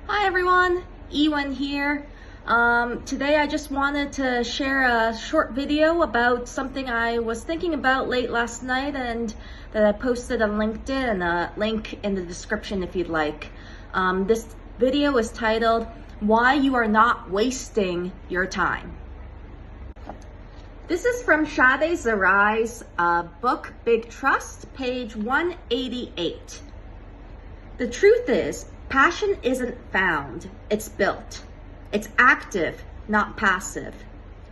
Hi everyone, Ewan here. Today I just wanted to share a short video about something I was thinking about late last night and that I posted on LinkedIn, a link in the description if you'd like. This video is titled, Why You Are Not Wasting Your Time. This is from Shadé Zahrai's book, Big Trust, page 188. The truth is, passion isn't found, it's built. It's active, not passive.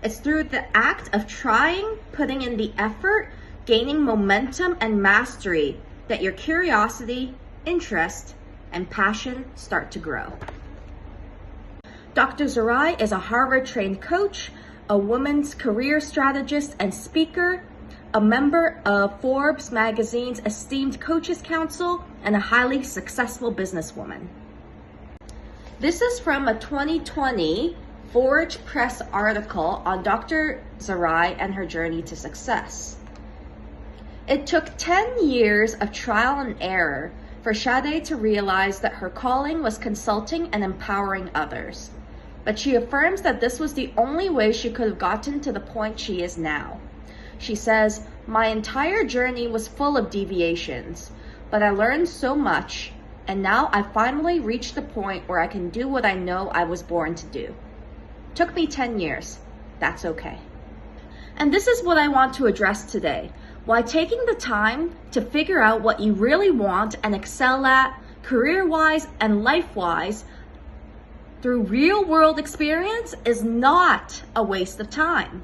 It's through the act of trying, putting in the effort, gaining momentum and mastery that your curiosity, interest, and passion start to grow. Dr. Zahrai is a Harvard-trained coach, a women's career strategist and speaker, a member of Forbes magazine's esteemed Coaches Council, and a highly successful businesswoman. This is from a 2020 Forge Press article on Dr. Zahrai and her journey to success. It took 10 years of trial and error for Shadé to realize that her calling was consulting and empowering others. But she affirms that this was the only way she could have gotten to the point she is now. She says, "My entire journey was full of deviations, but I learned so much, and now I finally reached the point where I can do what I know I was born to do. Took me 10 years. That's okay." And this is what I want to address today. Why taking the time to figure out what you really want and excel at, career-wise and life-wise, through real-world experience is not a waste of time.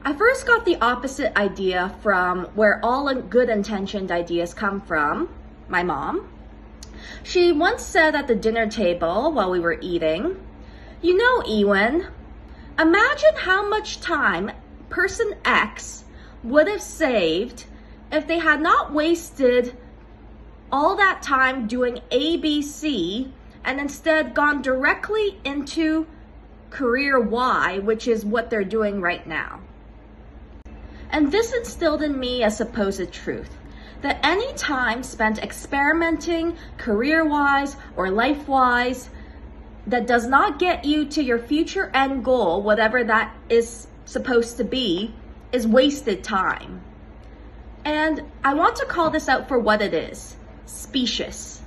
I first got the opposite idea from where all good intentioned ideas come from, my mom. She once said at the dinner table while we were eating, "You know, Ewan, imagine how much time person X would have saved if they had not wasted all that time doing ABC and instead gone directly into career Y, which is what they're doing right now." And this instilled in me a supposed truth, that any time spent experimenting career-wise or life-wise that does not get you to your future end goal, whatever that is supposed to be, is wasted time. And I want to call this out for what it is: specious.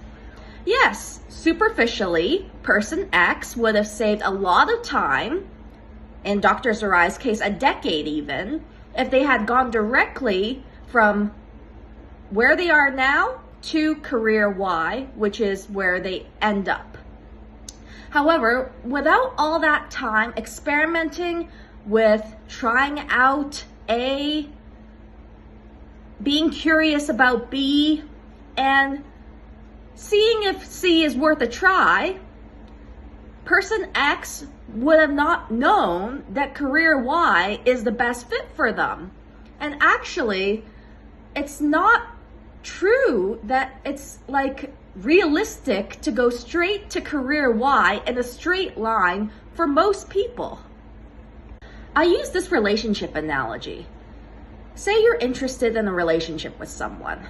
Yes, superficially, person X would have saved a lot of time, in Dr. Zahrai's case, a decade even, if they had gone directly from where they are now to career Y, which is where they end up. However, without all that time experimenting with trying out A, being curious about B, and seeing if C is worth a try, person X would have not known that career Y is the best fit for them. And actually, it's not true that it's like realistic to go straight to career Y in a straight line for most people. I use this relationship analogy. Say you're interested in a relationship with someone.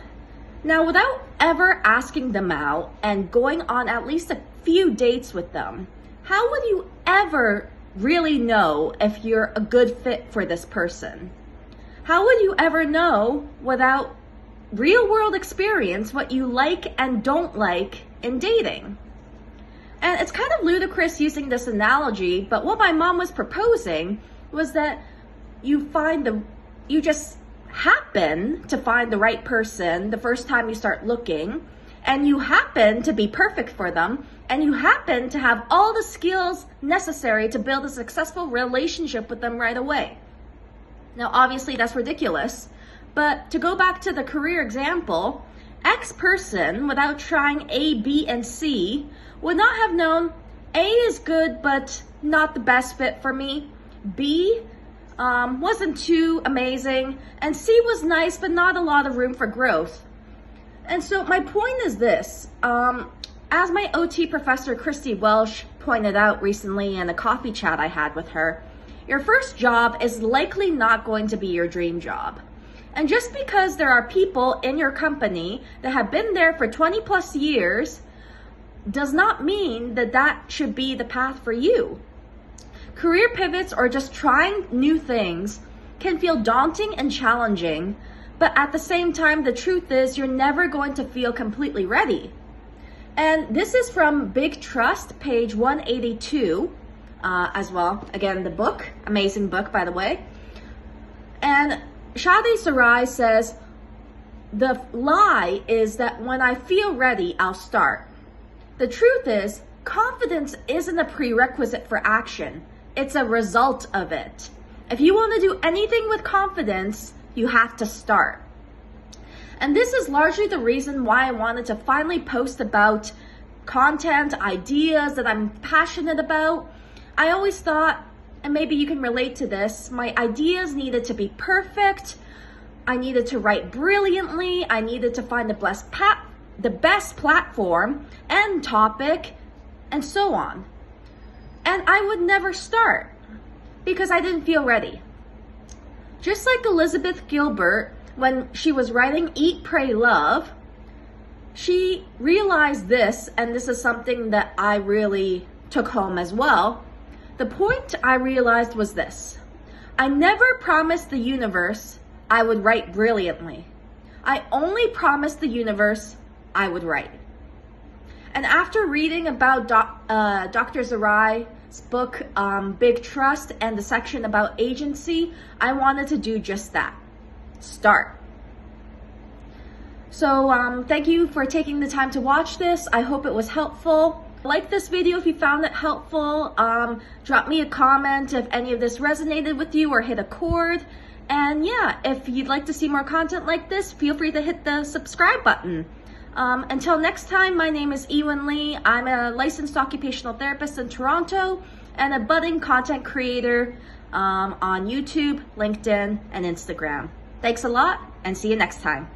Now, without ever asking them out and going on at least a few dates with them, how would you ever really know if you're a good fit for this person? How would you ever know without real world experience what you like and don't like in dating? And it's kind of ludicrous using this analogy, but what my mom was proposing was that you just happen to find the right person the first time you start looking, and you happen to be perfect for them, and you happen to have all the skills necessary to build a successful relationship with them right away. Now, obviously that's ridiculous, but to go back to the career example, X person, without trying A, B, and C, would not have known A is good, but not the best fit for me. B wasn't too amazing, and C was nice, but not a lot of room for growth. And so my point is this, as my OT professor, Christy Welsh, pointed out recently in a coffee chat I had with her, your first job is likely not going to be your dream job. And just because there are people in your company that have been there for 20 plus years does not mean that that should be the path for you. Career pivots or just trying new things can feel daunting and challenging, but at the same time, the truth is you're never going to feel completely ready. And this is from Big Trust, page 182, as well. Again, the book, amazing book, by the way. And Shadé Zahrai says, the lie is that when I feel ready, I'll start. The truth is, confidence isn't a prerequisite for action. It's a result of it. If you want to do anything with confidence, you have to start. And this is largely the reason why I wanted to finally post about content, ideas that I'm passionate about. I always thought, and maybe you can relate to this, my ideas needed to be perfect. I needed to write brilliantly. I needed to find the best platform and topic, and so on. And I would never start because I didn't feel ready. Just like Elizabeth Gilbert, when she was writing Eat, Pray, Love, she realized this, and this is something that I really took home as well. The point I realized was this: I never promised the universe I would write brilliantly. I only promised the universe I would write. And after reading about Dr. Zahrai's book, Big Trust, and the section about agency, I wanted to do just that. Start. So thank you for taking the time to watch this. I hope it was helpful. Like this video if you found it helpful. Drop me a comment if any of this resonated with you or hit a chord. And yeah, if you'd like to see more content like this, feel free to hit the subscribe button. Until next time, my name is Ewan Lee. I'm a licensed occupational therapist in Toronto and a budding content creator on YouTube, LinkedIn, and Instagram. Thanks a lot, and see you next time.